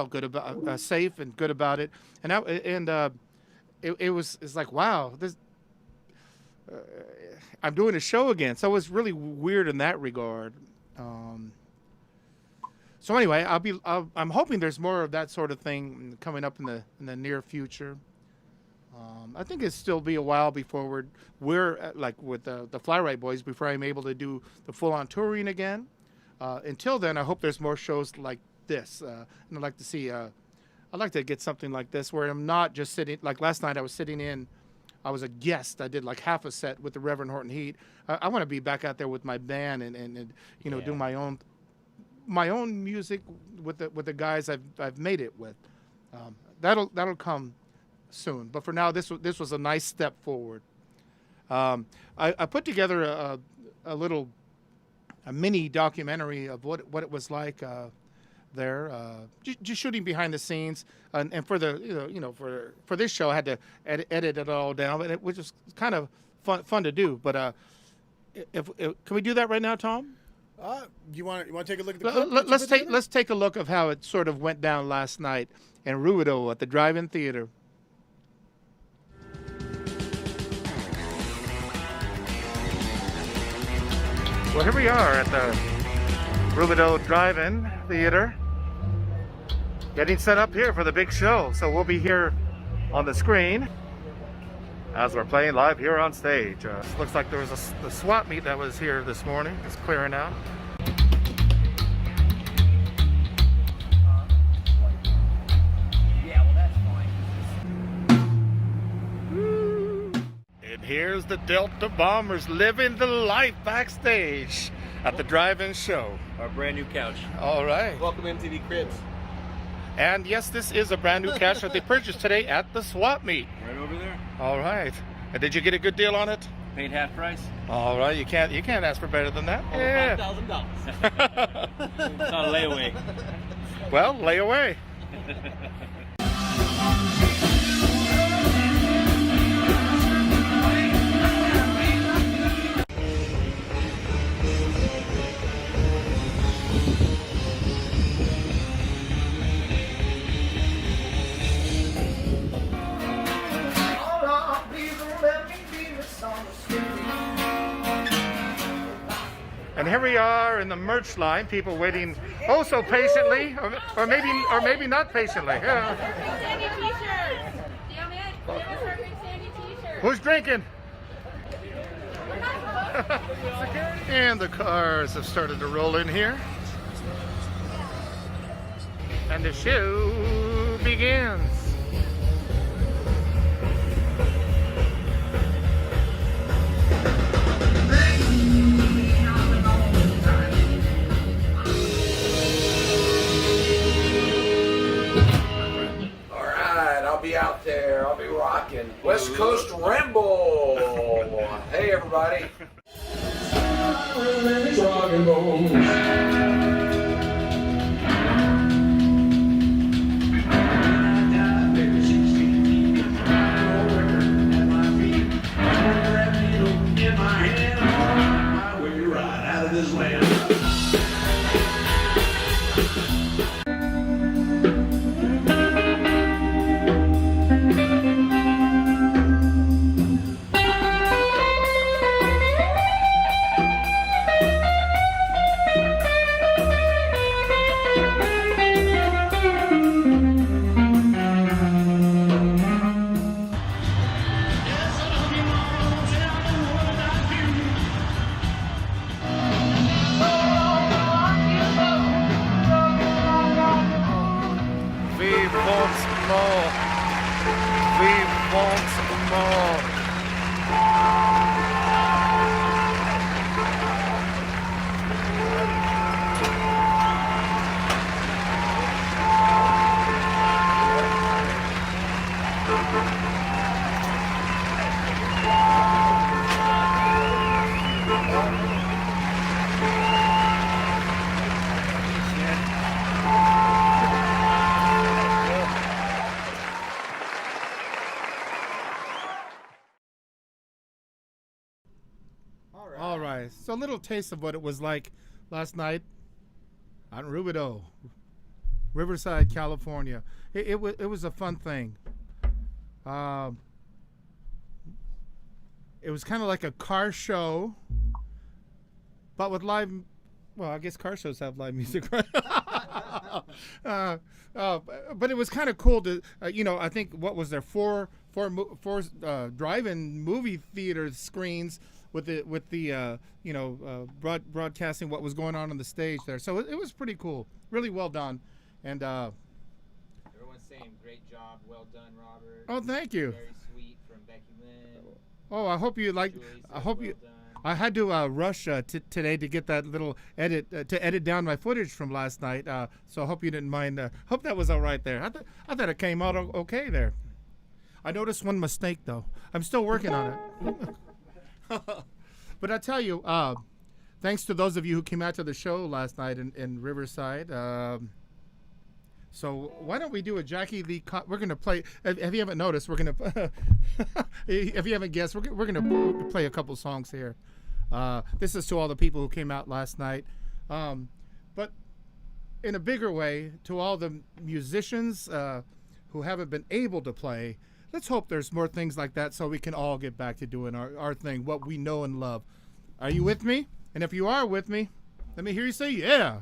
good about safe and good about it, it's like, wow, this. I'm doing a show again, so it was really weird in that regard. So anyway, I'm hoping there's more of that sort of thing coming up in the near future. I think it'll still be a while before we're like with the Fly-Rite Boys, before I'm able to do the full-on touring again. Until then, I hope there's more shows like this, and I'd like to see. I'd like to get something like this where I'm not just sitting. Like last night, I was sitting in. I was a guest. I did like half a set with the Reverend Horton Heat. I want to be back out there with my band and do my own music with the guys I've made it with. That'll come soon. But for now, this was a nice step forward. I put together a mini documentary of what it was like there, just shooting behind the scenes, and for for this show I had to edit it all down, and which was kind of fun to do. But if can we do that right now, Tom? You want to take a look at the clip? Let's take a look of how it sort of went down last night in Rubidoux at the Drive-In Theater. Well, here we are at the Rubidoux Drive-In Theater, getting set up here for the big show. So we'll be here on the screen as we're playing live here on stage. Looks like there was the swap meet that was here this morning. It's clearing out. Yeah, well, that's fine. And here's the Delta Bombers living the life backstage at the drive-in show. Our brand new couch. All right. Welcome MTV Cribs. And yes, this is a brand new couch that they purchased today at the swap meet. Right over there. All right. And did you get a good deal on it? Paid half price. All right. You can't ask for better than that. Yeah. $5,000. It's not a layaway. Well, lay away. And here we are in the merch line, people waiting oh so patiently, or maybe not patiently. Yeah. Sandy t-shirts. Damn it. Give us our Green Sandy t-shirts. Who's drinking? And the cars have started to roll in here. And the show begins. I'll be out there. I'll be rocking. West Coast Ramble. Hey, everybody. Rock and roll. All right, so a little taste of what it was like last night out in Rubidoux, Riverside, California. It was a fun thing. It was kind of like a car show, but with live. Well, I guess car shows have live music, right? But it was kind of cool to, I think what was there four drive-in movie theater screens with the broadcasting what was going on the stage there. So it was pretty cool, really well done, and Everyone's saying great job, well done, Robert. oh, thank you. Very sweet from Becky Lynn. Oh, I hope you like. Julie I said hope well you. done. I had to rush today to get that little edit to edit down my footage from last night. So I hope you didn't mind. Hope that was all right there. I thought it came out okay there. I noticed one mistake though. I'm still working on it. But I tell you, thanks to those of you who came out to the show last night in Riverside. So why don't we do a Jackie Lee? We're gonna play. If you haven't noticed, we're gonna. If you haven't guessed, we're gonna play a couple songs here. This is to all the people who came out last night, but in a bigger way, to all the musicians who haven't been able to play. Let's hope there's more things like that, so we can all get back to doing our thing, what we know and love. Are you with me? And if you are with me, let me hear you say, yeah.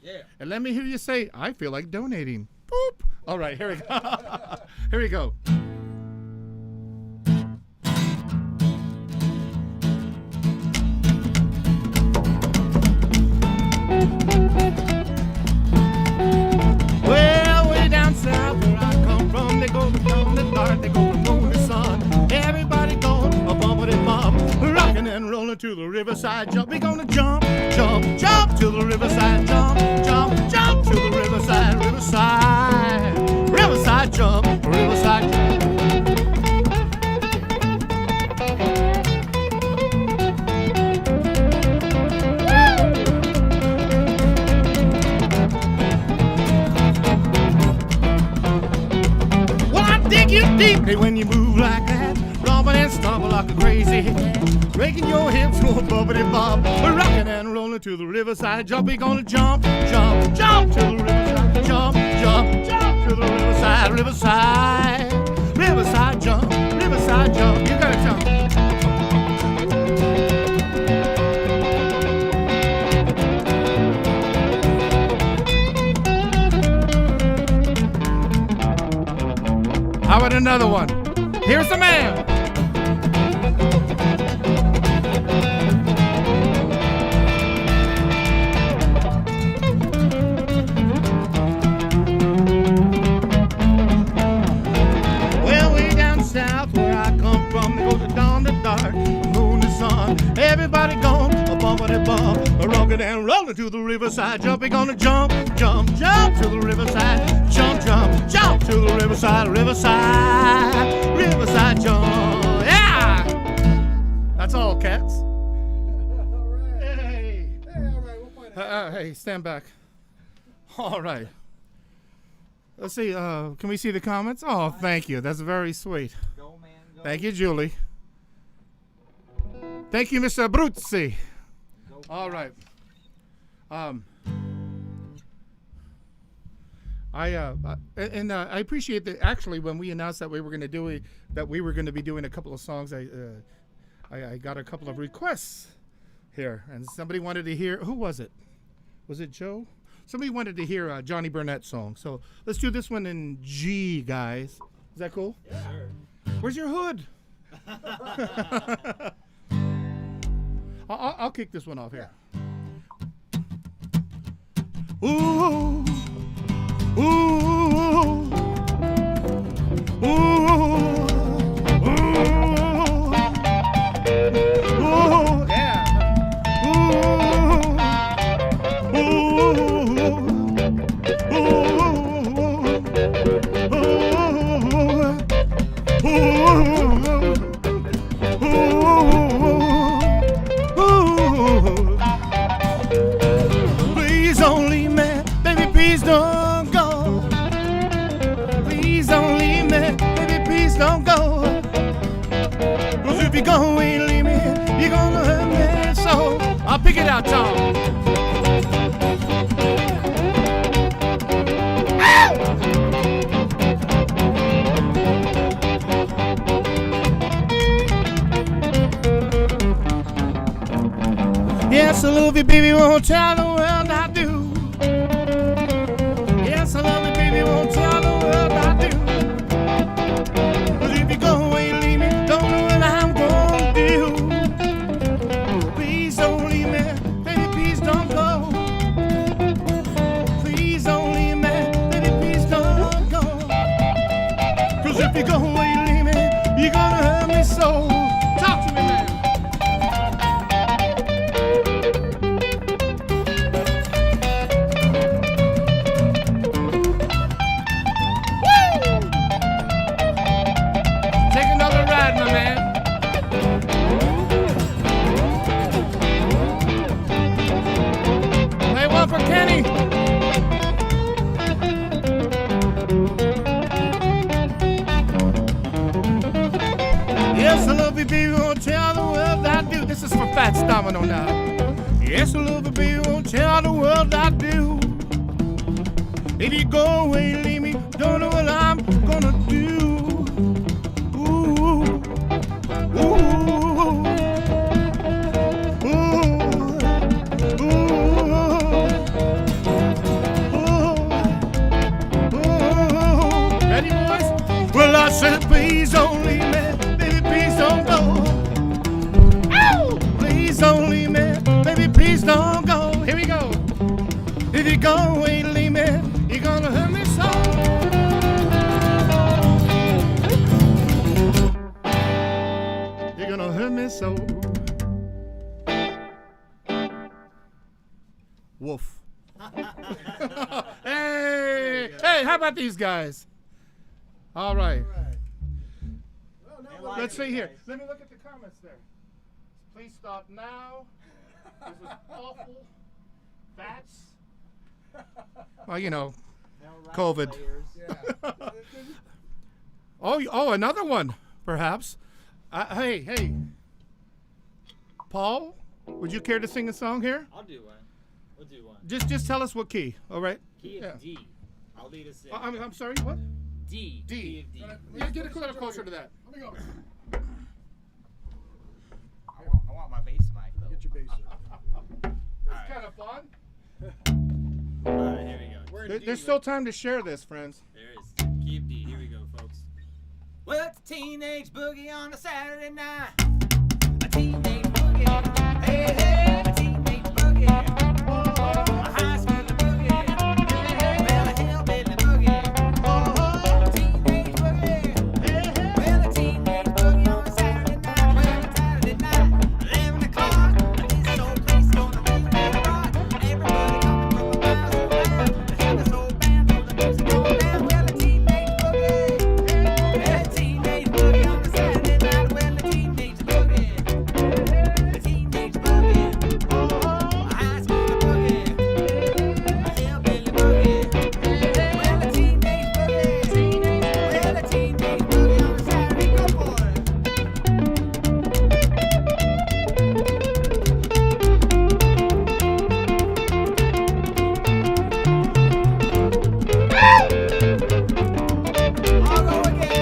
Yeah. And let me hear you say, I feel like donating. Boop. All right, here we go. Here we go. Well, way down south where I come from, they go down the dark, they go to moon and sun. Everybody going a bumping and bump, rocking and rolling to the riverside jump. We gonna jump, jump, jump to the riverside jump, jump, jump to the riverside, riverside, riverside jump, riverside jump. You deeply when you move like that, romping and stomping like a crazy head, raking your hips, going bumpity bob, rocking and rolling to the riverside jump. We gonna jump, jump, jump to the riverside, jump, jump, jump to the riverside, riverside, riverside jump, riverside jump. You gotta jump. How about another one? Here's the man. Well, way down south where I come from, they go to dawn to dark, moon to sun. Everybody gone a bumpity bump, a rockin' and rollin' to the riverside jump. We gonna jump, jump, jump to the riverside, jump, jump, jump to the riverside, riverside, riverside jump. Yeah, that's all, cats. Hey, All right, we'll find out. hey, stand back. All right. Let's see. Can we see the comments? Oh, thank you. That's very sweet. Go, man, go. Thank you, Julie. Thank you, Mr. Abruzzi. All right. I appreciate that. Actually, when we announced that we were going to do be doing a couple of songs, I got a couple of requests here, and somebody wanted to hear. Who was it? Was it Joe? Somebody wanted to hear a Johnny Burnett song. So let's do this one in G, guys. Is that cool? Yeah. Sure. Where's your hood? I'll kick this one off here. Ooh, ooh, ooh, ooh, yeah. Ooh, please don't leave me, baby, please don't go. Please don't leave me, baby, please don't go. 'Cause if you go and leave me, you're gonna hurt me so. I'll pick it out, Tom. Yes, I love you, baby, won't tell the world I do. Yes, I love you, baby, won't tell the world I do. 'Cause if you go away and leave me, don't know what I'm gonna do. Please don't leave me, baby, please don't go. Please don't leave me, baby, please don't go. 'Cause if you go away and leave me, you're gonna hurt me so. Talk to me, man. Take another ride, my man. Play one for Kenny. Yes, I love you, baby, won't tell the world I do. This is for Fats Domino now. Yes, I love you, baby, won't tell the world I do. If you go away and leave me, don't know what I'm gonna do. Ooh, ooh, ooh. go away, leave me. You're gonna hurt me so. You're gonna hurt me so. Woof. Hey, hey, how about these guys? All right. Let's see here. Let me look at the comments there. Please stop now. This is awful. That's. Well, you know, COVID. Oh, another one, perhaps. Hey. Paul, would you care to sing a song here? I'll do one. We'll do one. Just tell us what key, all right? Key of D. I'll lead us in. I'm sorry, what? D. D. Key of D. Yeah, get a little closer to that. Let me go. I want my bass mic though. Get your bass in. It's kind of fun. All right, here we go. We're in D, There's still time to share this, friends. There is. Key of D. Here we go, folks. Well, it's a teenage boogie on a Saturday night. A teenage boogie. Hey, hey, a teenage boogie. A high school boogie. Well, a hillbilly boogie. A teenage boogie. Well, a teenage boogie on a Saturday night. Well, a Saturday night. 11 o'clock. This old place gonna really rock. Everybody coming from a miles around. The hear this old band throw the music on down. Well, a teenage boogie. Well, a teenage boogie on a Saturday night. Well, a teenage boogie. A teenage boogie. A high school boogie. A hillbilly boogie. Well, a teenage boogie. Well, a teenage boogie on a Saturday. Go for it. I'll go again.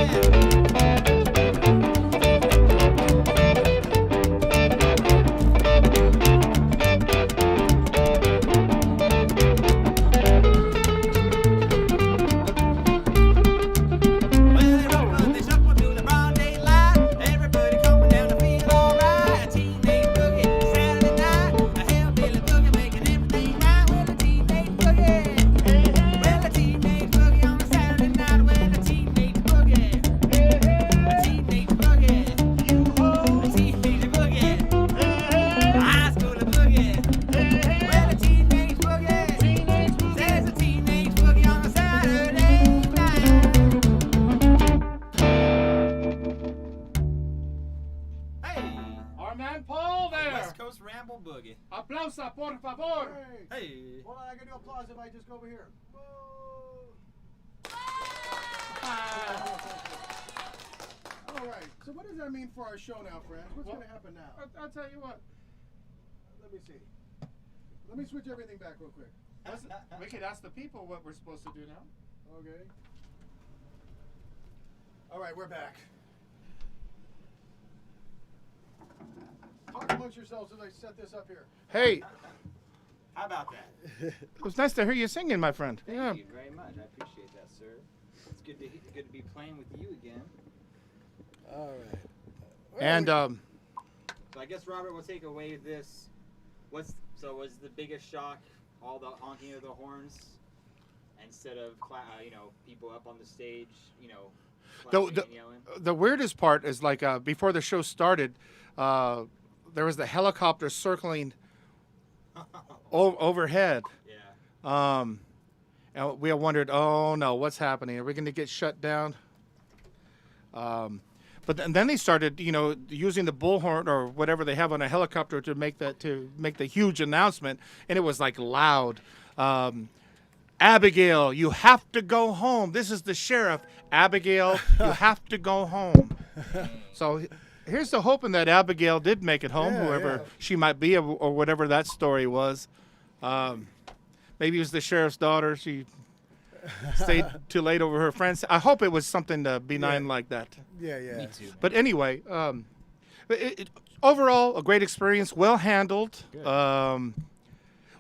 Well, they shuffle through the broad daylight. Everybody coming down to feel alright. A teenage boogie, Saturday night. A hillbilly boogie making everything right. Well, a teenage boogie. Well, a teenage boogie on a Saturday night. Well, a teenage boogie. A teenage boogie. A teenage boogie. A high school boogie. Well, a teenage boogie. Says a teenage boogie on a Saturday night. Hey, Our man Paul there. West Coast Ramble Boogie. Aplausa, por favor. Hey. Hey. Hold on, I can do applause if I just go over here. All right. So what does that mean for our show now, friends? What's Well, going to happen now? I'll tell you what. Let me see. Let me switch everything back real quick. We could ask the people what we're supposed to do now. Okay. All right, we're back. Talk amongst yourselves as I set this up here. Hey, How about that? it was nice to hear you singing, my friend. Thank you very much. I appreciate that, sir. It's good to be playing with you again. All right. And So I guess Robert will take away this. Was the biggest shock all the honking of the horns instead of people up on the stage, clapping and yelling? the weirdest part is like before the show started, there was the helicopter circling overhead. Yeah. And we all wondered, oh no, what's happening? Are we going to get shut down? But then they started, using the bullhorn or whatever they have on a helicopter to make the huge announcement, and it was like loud. Abigail, you have to go home. This is the sheriff. Abigail, you have to go home. So here's the hoping that Abigail did make it home, Yeah, whoever yeah. she might be, or whatever that story was. Maybe it was the sheriff's daughter. She stayed too late over her friends. I hope it was something benign like that. Yeah, yeah. Me too. But anyway, overall, a great experience, well handled.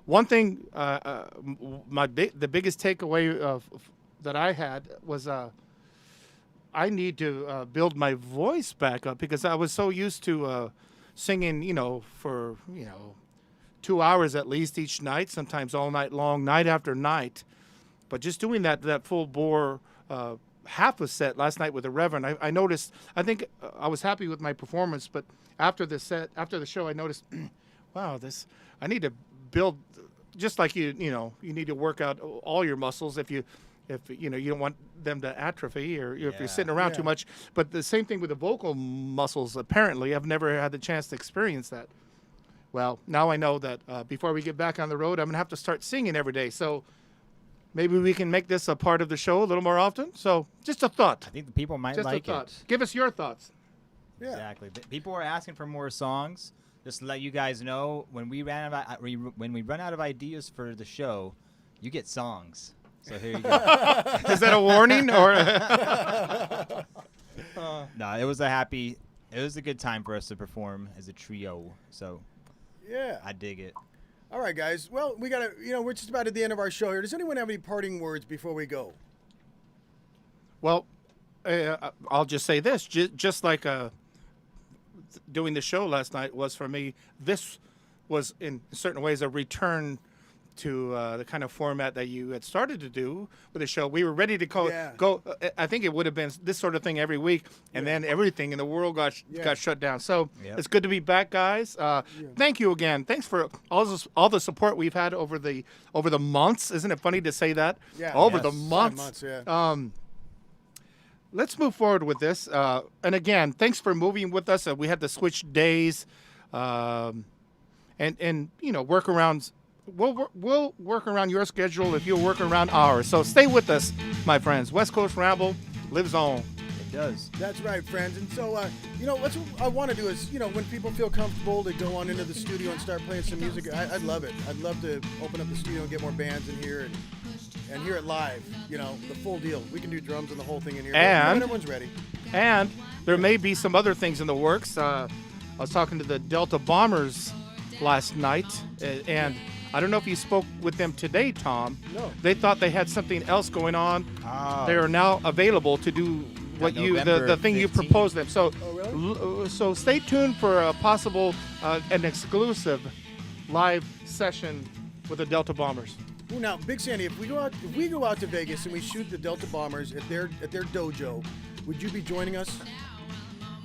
One thing, the biggest takeaway that I had was I need to build my voice back up because I was so used to singing, for 2 hours at least each night, sometimes all night long, night after night. But just doing that full bore half a set last night with the Reverend, I noticed. I think I was happy with my performance, but after the show, I noticed, wow, I need to build, just like you need to work out all your muscles if you don't want them to atrophy, or if you're sitting around too much. But the same thing with the vocal muscles. Apparently, I've never had the chance to experience that. Well, now I know that before we get back on the road, I'm gonna have to start singing every day. So maybe we can make this a part of the show a little more often. So just a thought. I think the people might Just like a thought. it. Give us your thoughts. Yeah. Exactly. People are asking for more songs. Just to let you guys know, when we run out of ideas for the show, you get songs. So here you go. Is that a warning or? No, it was a good time for us to perform as a trio. So Yeah. I dig it. All right, guys. Well, we're just about at the end of our show here. Does anyone have any parting words before we go? Well, I'll just say this: just like doing the show last night was for me, this was in certain ways a return to the kind of format that you had started to do with the show. We were ready to go. I think it would have been this sort of thing every week, and then everything in the world got shut down. So it's good to be back, guys. Thank you again. Thanks for all the support we've had over the months. Isn't it funny to say that? Yeah. Over Yes. the months. Let's move forward with this. And again, thanks for moving with us. We had to switch days, and work around. We'll work around your schedule if you'll work around ours. So stay with us, my friends. West Coast Ramble lives on. It does. That's right, friends. And so, what I want to do is, when people feel comfortable to go on into the studio and start playing some music, I'd love it. I'd love to open up the studio and get more bands in here and hear it live. The full deal. We can do drums and the whole thing in here. And when everyone's ready. And there may be some other things in the works. I was talking to the Delta Bombers last night, and I don't know if you spoke with them today, Tom. No. They thought they had something else going on. Oh. They are now available to do what the thing you 15th. proposed them. So, really? So stay tuned for a possible an exclusive live session with the Delta Bombers. Ooh, now, Big Sandy, if we go out to Vegas and we shoot the Delta Bombers at their dojo, would you be joining us?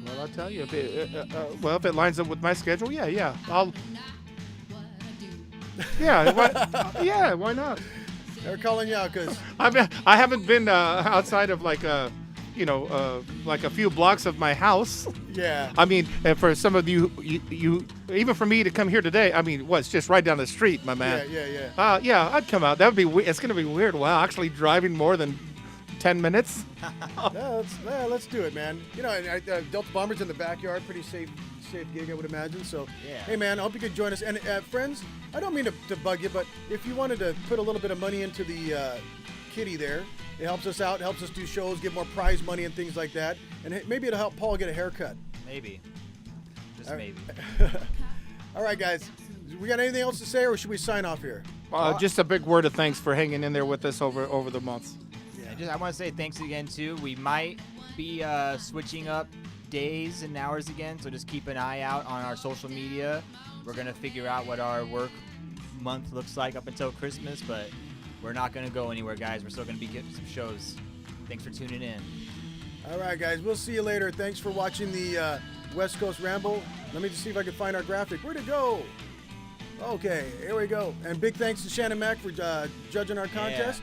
Well, I'll tell you if it lines up with my schedule, yeah, why not? They're calling you out because I haven't been outside of like a few blocks of my house. yeah. I mean, for some of you, even for me to come here today, I mean, it's just right down the street, my man. Yeah. I'd come out. That would be it's going to be weird. Wow, actually driving more than 10 minutes. Let's do it, man. Delta Bombers in the backyard, pretty safe gig, I would imagine. So, hey, man, I hope you could join us. And friends, I don't mean to bug you, but if you wanted to put a little bit of money into the kitty there, it helps us out, helps us do shows, get more prize money and things like that. And maybe it'll help Paul get a haircut. Maybe. Just All right. maybe. All right, guys. We got anything else to say, or should we sign off here? Just a big word of thanks for hanging in there with us over the months. I want to say thanks again, too. We might be switching up days and hours again, so just keep an eye out on our social media. We're going to figure out what our work month looks like up until Christmas, but we're not going to go anywhere, guys. We're still going to be getting some shows. Thanks for tuning in. All right, guys. We'll see you later. Thanks for watching the West Coast Ramble. Let me just see if I can find our graphic. Where'd it go? Okay, here we go. And big thanks to Shannon Mac for judging our contest.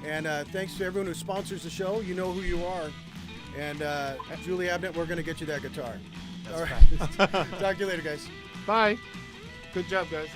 And thanks to everyone who sponsors the show. You know who you are. And Julie Abnett, we're going to get you that guitar. All right. Talk to you later, guys. Bye. Good job, guys.